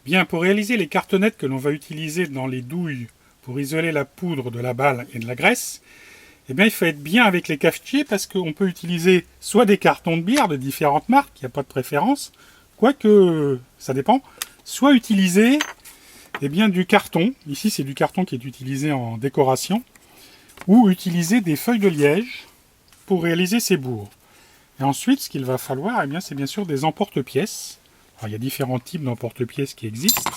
Bien, pour réaliser les cartonnettes que l'on va utiliser dans les douilles pour isoler la poudre de la balle et de la graisse, eh bien, il faut être bien avec les cafetiers parce qu'on peut utiliser soit des cartons de bière de différentes marques, il n'y a pas de préférence, quoique ça dépend, soit utiliser bien, du carton, ici c'est du carton qui est utilisé en décoration, ou utiliser des feuilles de liège pour réaliser ces bourres. Et ensuite, ce qu'il va falloir, c'est bien sûr des emporte-pièces. Alors, il y a différents types d'emporte-pièces qui existent.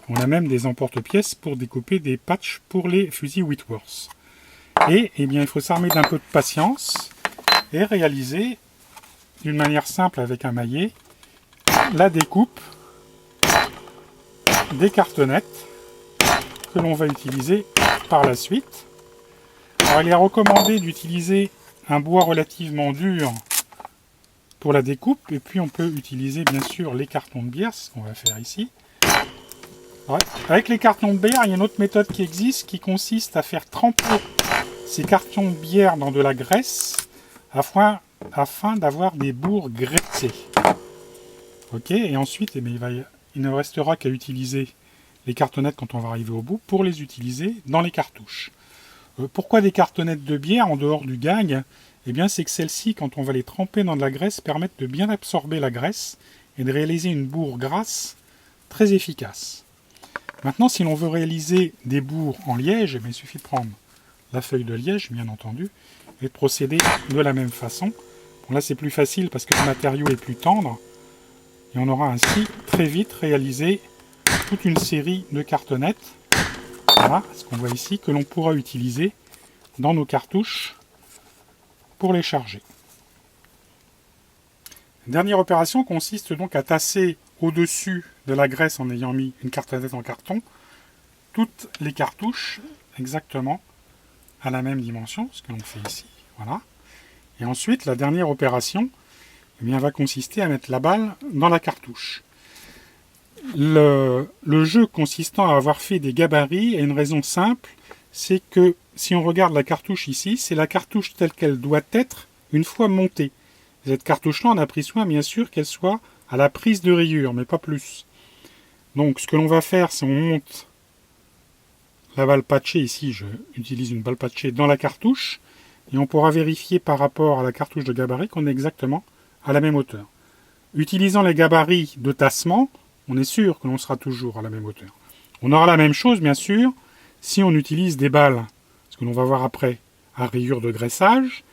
On a même des emporte-pièces pour découper des patchs pour les fusils Whitworth. Et il faut s'armer d'un peu de patience et réaliser d'une manière simple avec un maillet la découpe des cartonnettes que l'on va utiliser par la suite. Alors, il est recommandé d'utiliser un bois relativement dur pour la découpe, et puis on peut utiliser bien sûr les cartons de bière, ce qu'on va faire ici. Ouais. Avec les cartons de bière, il y a une autre méthode qui existe qui consiste à faire tremper ces cartons de bière dans de la graisse afin d'avoir des bourres graissées. Ok, et ensuite il ne restera qu'à utiliser les cartonnettes quand on va arriver au bout pour les utiliser dans les cartouches. Pourquoi des cartonnettes de bière en dehors du gag? C'est que celles-ci, quand on va les tremper dans de la graisse, permettent de bien absorber la graisse et de réaliser une bourre grasse très efficace. Maintenant, si l'on veut réaliser des bourres en liège, il suffit de prendre la feuille de liège, bien entendu, et de procéder de la même façon. Bon, là, c'est plus facile parce que le matériau est plus tendre, et on aura ainsi très vite réalisé toute une série de cartonnettes. Voilà, ce qu'on voit ici, que l'on pourra utiliser dans nos cartouches pour les charger. La dernière opération consiste donc à tasser au-dessus de la graisse en ayant mis une cartonnette en carton toutes les cartouches exactement à la même dimension, ce que l'on fait ici. Voilà. Et ensuite, la dernière opération va consister à mettre la balle dans la cartouche. Le jeu consistant à avoir fait des gabarits a une raison simple, c'est que si on regarde la cartouche ici, c'est la cartouche telle qu'elle doit être une fois montée. Cette cartouche-là, on a pris soin bien sûr qu'elle soit à la prise de rayure, mais pas plus. Donc ce que l'on va faire, c'est on monte la balle patchée, ici je utilise une balle patchée dans la cartouche, et on pourra vérifier par rapport à la cartouche de gabarit qu'on est exactement à la même hauteur. Utilisant les gabarits de tassement, on est sûr que l'on sera toujours à la même hauteur. On aura la même chose, bien sûr, si on utilise des balles, ce que l'on va voir après, à rayures de graissage,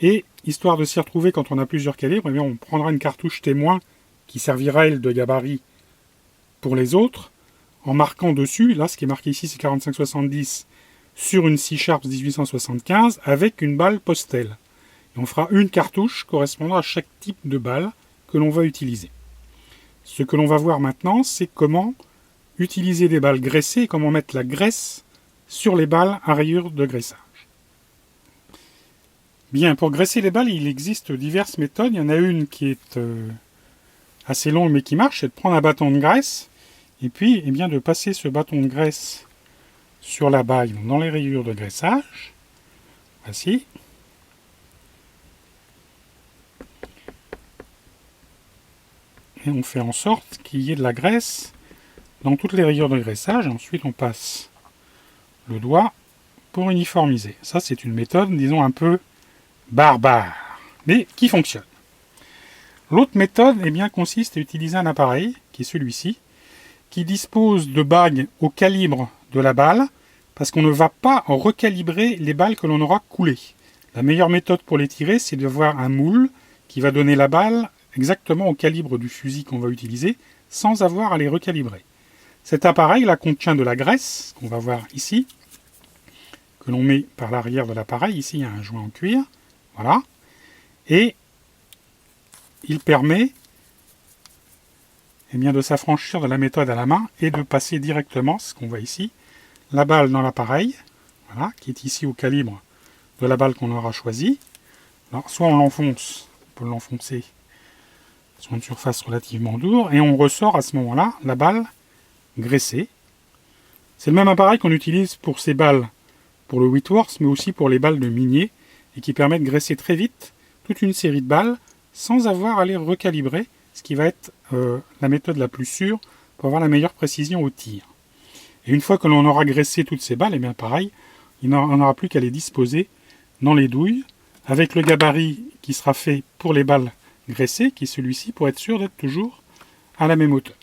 et histoire de s'y retrouver quand on a plusieurs calibres, on prendra une cartouche témoin qui servira, elle, de gabarit pour les autres, en marquant dessus, là ce qui est marqué ici c'est 45-70, sur une 6 Sharps 1875, avec une balle Postel. Et on fera une cartouche correspondant à chaque type de balle que l'on va utiliser. Ce que l'on va voir maintenant, c'est comment utiliser des balles graissées et comment mettre la graisse sur les balles à rayures de graissage. Bien, pour graisser les balles, il existe diverses méthodes. Il y en a une qui est assez longue mais qui marche, c'est de prendre un bâton de graisse et puis de passer ce bâton de graisse sur la balle dans les rayures de graissage. Voici. Et on fait en sorte qu'il y ait de la graisse dans toutes les rayures de graissage. Et ensuite, on passe le doigt pour uniformiser. Ça, c'est une méthode, disons, un peu barbare, mais qui fonctionne. L'autre méthode consiste à utiliser un appareil, qui est celui-ci, qui dispose de bagues au calibre de la balle, parce qu'on ne va pas recalibrer les balles que l'on aura coulées. La meilleure méthode pour les tirer, c'est d'avoir un moule qui va donner la balle exactement au calibre du fusil qu'on va utiliser, sans avoir à les recalibrer. Cet appareil-là contient de la graisse, qu'on va voir ici, que l'on met par l'arrière de l'appareil. Ici, il y a un joint en cuir. Voilà. Et il permet de s'affranchir de la méthode à la main et de passer directement, ce qu'on voit ici, la balle dans l'appareil, voilà, qui est ici au calibre de la balle qu'on aura choisie. Alors, soit on l'enfonce, on peut l'enfoncer sur une surface relativement dure, et on ressort à ce moment-là la balle graissée. C'est le même appareil qu'on utilise pour ces balles, pour le Whitworth, mais aussi pour les balles de minier, et qui permet de graisser très vite toute une série de balles sans avoir à les recalibrer, ce qui va être la méthode la plus sûre pour avoir la meilleure précision au tir. Et une fois que l'on aura graissé toutes ces balles, et bien pareil, on n'aura plus qu'à les disposer dans les douilles, avec le gabarit qui sera fait pour les balles graissées, qui est celui-ci, pour être sûr d'être toujours à la même hauteur.